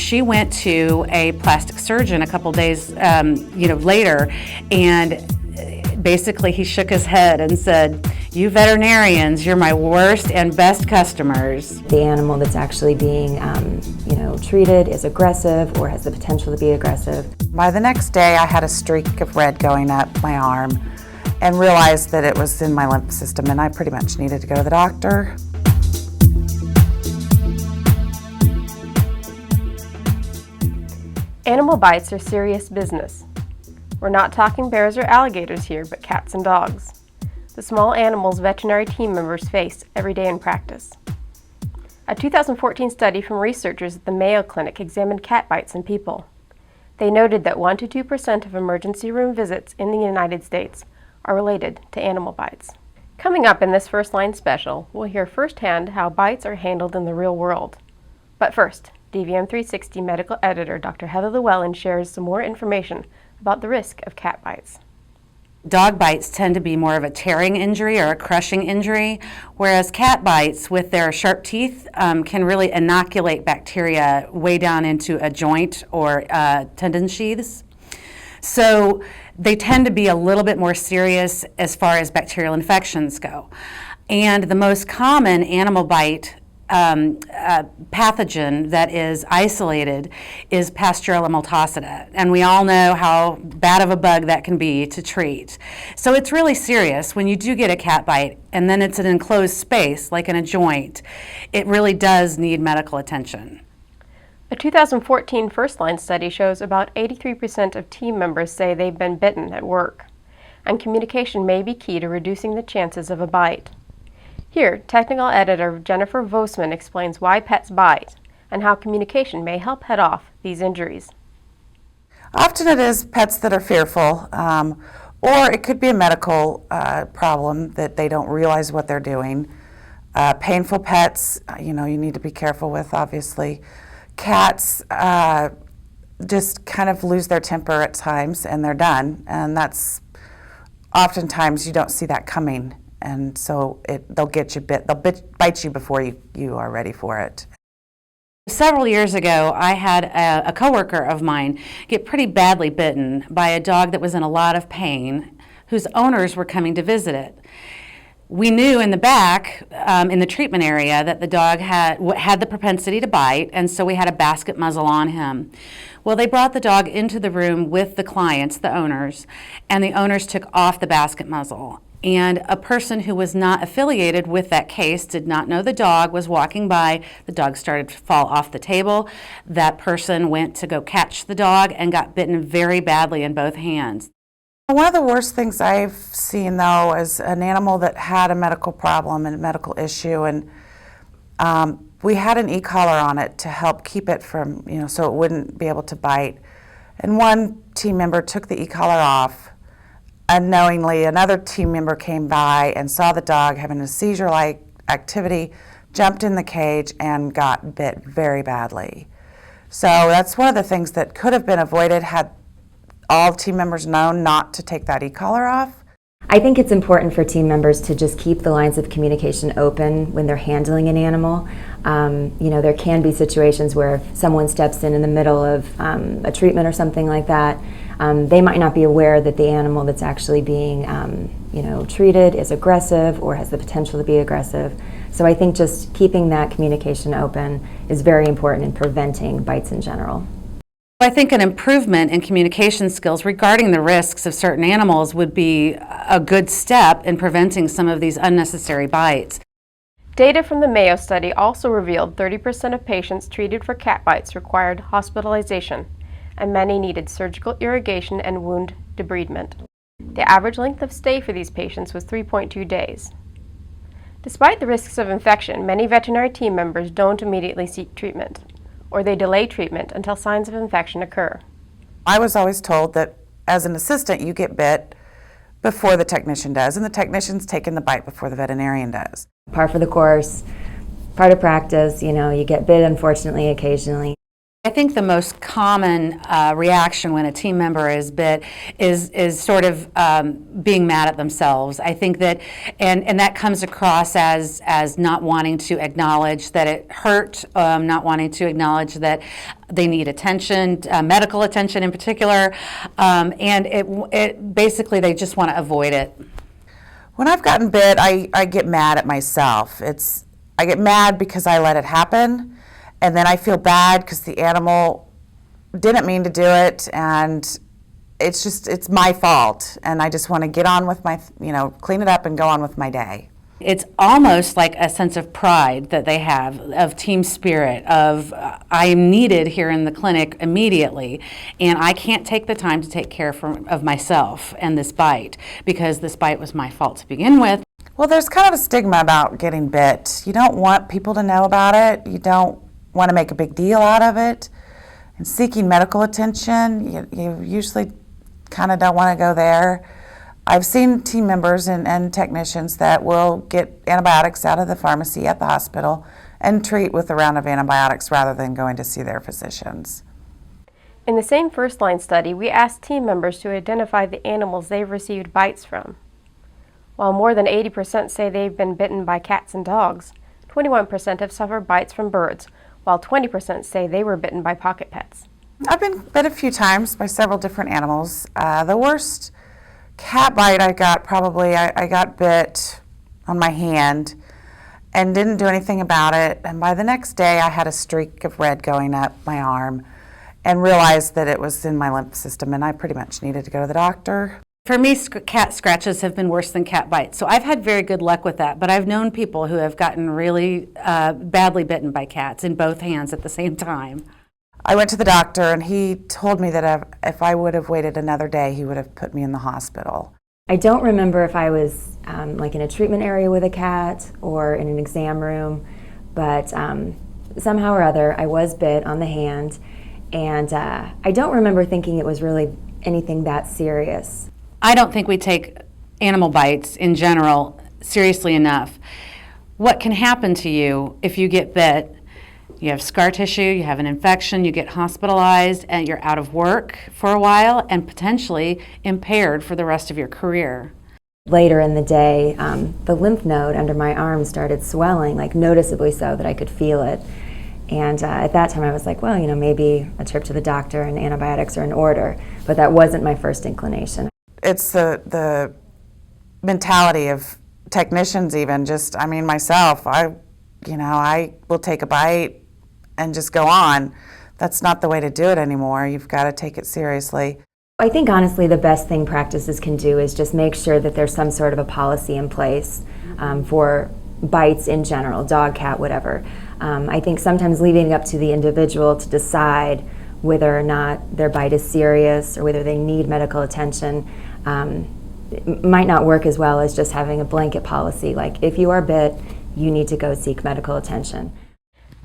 she went to a plastic surgeon a couple days later, and basically he shook his head and said, "You veterinarians, you're my worst and best customers." The animal that's actually being treated is aggressive or has the potential to be aggressive. By the next day, I had a streak of red going up my arm and realized that it was in my lymph system, and I pretty much needed to go to the doctor. Animal bites are serious business. We're not talking bears or alligators here, but cats and dogs. The small animals veterinary team members face every day in practice. A 2014 study from researchers at the Mayo Clinic examined cat bites in people. They noted that 1 to 2% of emergency room visits in the United States are related to animal bites. Coming up in this Firstline special, we'll hear firsthand how bites are handled in the real world. But first, DVM 360 medical editor Dr. Heather Llewellyn shares some more information about the risk of cat bites. Dog bites tend to be more of a tearing injury or a crushing injury, whereas cat bites with their sharp teeth can really inoculate bacteria way down into a joint or tendon sheaths. So they tend to be a little bit more serious as far as bacterial infections go. And the most common animal bite pathogen that is isolated is Pasteurella multocida, and we all know how bad of a bug that can be to treat. So it's really serious when you do get a cat bite, and then it's an enclosed space like in a joint. It really does need medical attention. A 2014 Firstline study shows about 83% of team members say they've been bitten at work, and communication may be key to reducing the chances of a bite. Here, technical editor Jennifer Vosman explains why pets bite and how communication may help head off these injuries. Often it is pets that are fearful, or it could be a medical problem that they don't realize what they're doing. Painful pets, you need to be careful with, obviously. Cats just kind of lose their temper at times and they're done, and that's oftentimes you don't see that coming. And so they'll get you bit. They'll bite you before you are ready for it. Several years ago, I had a coworker of mine get pretty badly bitten by a dog that was in a lot of pain, whose owners were coming to visit it. We knew in the back, in the treatment area, that the dog had the propensity to bite, and so we had a basket muzzle on him. Well, they brought the dog into the room with the clients, the owners, and the owners took off the basket muzzle. And a person who was not affiliated with that case, did not know the dog, was walking by. The dog started to fall off the table. That person went to go catch the dog and got bitten very badly in both hands. One of the worst things I've seen, though, is an animal that had a medical problem and a medical issue, and we had an e-collar on it to help keep it from, so it wouldn't be able to bite. And one team member took the e-collar off. Unknowingly, another team member came by and saw the dog having a seizure-like activity, jumped in the cage, and got bit very badly. So that's one of the things that could have been avoided had all team members known not to take that e-collar off. I think it's important for team members to just keep the lines of communication open when they're handling an animal. There can be situations where someone steps in the middle of a treatment or something like that. They might not be aware that the animal that's actually being treated is aggressive or has the potential to be aggressive. So I think just keeping that communication open is very important in preventing bites in general. I think an improvement in communication skills regarding the risks of certain animals would be a good step in preventing some of these unnecessary bites. Data from the Mayo study also revealed 30% of patients treated for cat bites required hospitalization, and many needed surgical irrigation and wound debridement. The average length of stay for these patients was 3.2 days. Despite the risks of infection, many veterinary team members don't immediately seek treatment, or they delay treatment until signs of infection occur. I was always told that as an assistant you get bit before the technician does, and the technician's taken the bite before the veterinarian does. Par for the course, part of practice, you get bit unfortunately occasionally. I think the most common reaction when a team member is bit is sort of being mad at themselves. I think that, and that comes across as not wanting to acknowledge that it hurt, not wanting to acknowledge that they need attention, medical attention in particular, and it basically they just want to avoid it. When I've gotten bit, I get mad at myself. I get mad because I let it happen. And then I feel bad because the animal didn't mean to do it, and it's my fault. And I just want to get on with my, clean it up and go on with my day. It's almost like a sense of pride that they have, of team spirit, of I am needed here in the clinic immediately, and I can't take the time to take care of myself and this bite because this bite was my fault to begin with. Well, there's kind of a stigma about getting bit. You don't want people to know about it. You don't want to make a big deal out of it. And seeking medical attention, you usually kind of don't want to go there. I've seen team members and technicians that will get antibiotics out of the pharmacy at the hospital and treat with a round of antibiotics rather than going to see their physicians. In the same Firstline study, we asked team members to identify the animals they've received bites from. While more than 80% say they've been bitten by cats and dogs, 21% have suffered bites from birds, while 20% say they were bitten by pocket pets. I've been bit a few times by several different animals. The worst cat bite I got I got bit on my hand and didn't do anything about it. And by the next day, I had a streak of red going up my arm and realized that it was in my lymph system, and I pretty much needed to go to the doctor. For me, cat scratches have been worse than cat bites, so I've had very good luck with that, but I've known people who have gotten really badly bitten by cats in both hands at the same time. I went to the doctor, and he told me that if I would have waited another day, he would have put me in the hospital. I don't remember if I was like in a treatment area with a cat or in an exam room, but somehow or other I was bit on the hand, and I don't remember thinking it was really anything that serious. I don't think we take animal bites in general seriously enough. What can happen to you if you get bit? You have scar tissue, you have an infection, you get hospitalized, and you're out of work for a while and potentially impaired for the rest of your career. Later in the day, the lymph node under my arm started swelling, like noticeably so that I could feel it. And at that time I was like, well, maybe a trip to the doctor and antibiotics are in order, but that wasn't my first inclination. It's the mentality of technicians even, myself, I will take a bite and just go on. That's not the way to do it anymore. You've got to take it seriously. I think honestly the best thing practices can do is just make sure that there's some sort of a policy in place for bites in general, dog, cat, whatever. I think sometimes leaving it up to the individual to decide whether or not their bite is serious or whether they need medical attention might not work as well as just having a blanket policy, like if you are bit, you need to go seek medical attention.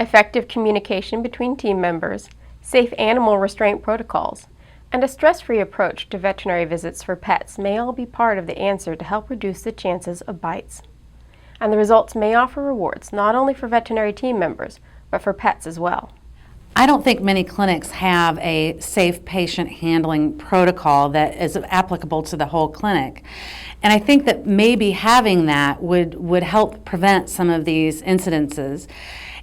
Effective communication between team members, safe animal restraint protocols, and a stress-free approach to veterinary visits for pets may all be part of the answer to help reduce the chances of bites. And the results may offer rewards not only for veterinary team members, but for pets as well. I don't think many clinics have a safe patient handling protocol that is applicable to the whole clinic. And I think that maybe having that would help prevent some of these incidences.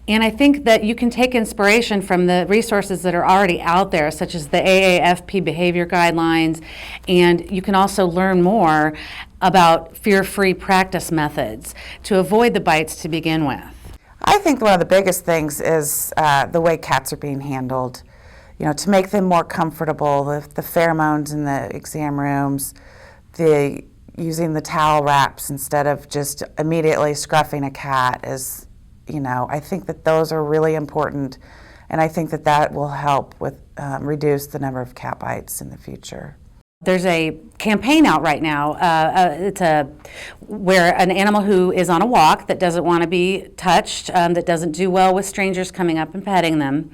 And I think that you can take inspiration from the resources that are already out there, such as the AAFP behavior guidelines, and you can also learn more about fear-free practice methods to avoid the bites to begin with. I think one of the biggest things is the way cats are being handled. To make them more comfortable, the pheromones in the exam rooms, using the towel wraps instead of just immediately scruffing a cat is, I think that those are really important, and I think that will help with reduce the number of cat bites in the future. There's a campaign out right now. Where an animal who is on a walk that doesn't want to be touched, that doesn't do well with strangers coming up and petting them,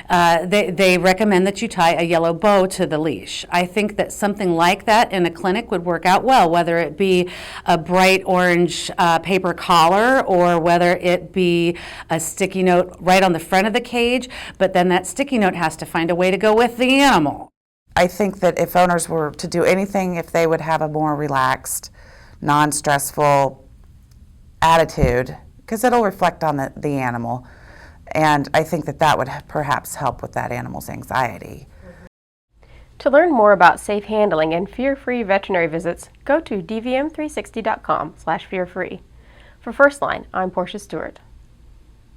they recommend that you tie a yellow bow to the leash. I think that something like that in a clinic would work out well, whether it be a bright orange paper collar or whether it be a sticky note right on the front of the cage, but then that sticky note has to find a way to go with the animal. I think that if owners were to do anything, if they would have a more relaxed, non-stressful attitude, because it'll reflect on the animal. And I think that that would perhaps help with that animal's anxiety. To learn more about safe handling and fear-free veterinary visits, go to dvm360.com/fearfree. For Firstline, I'm Portia Stewart.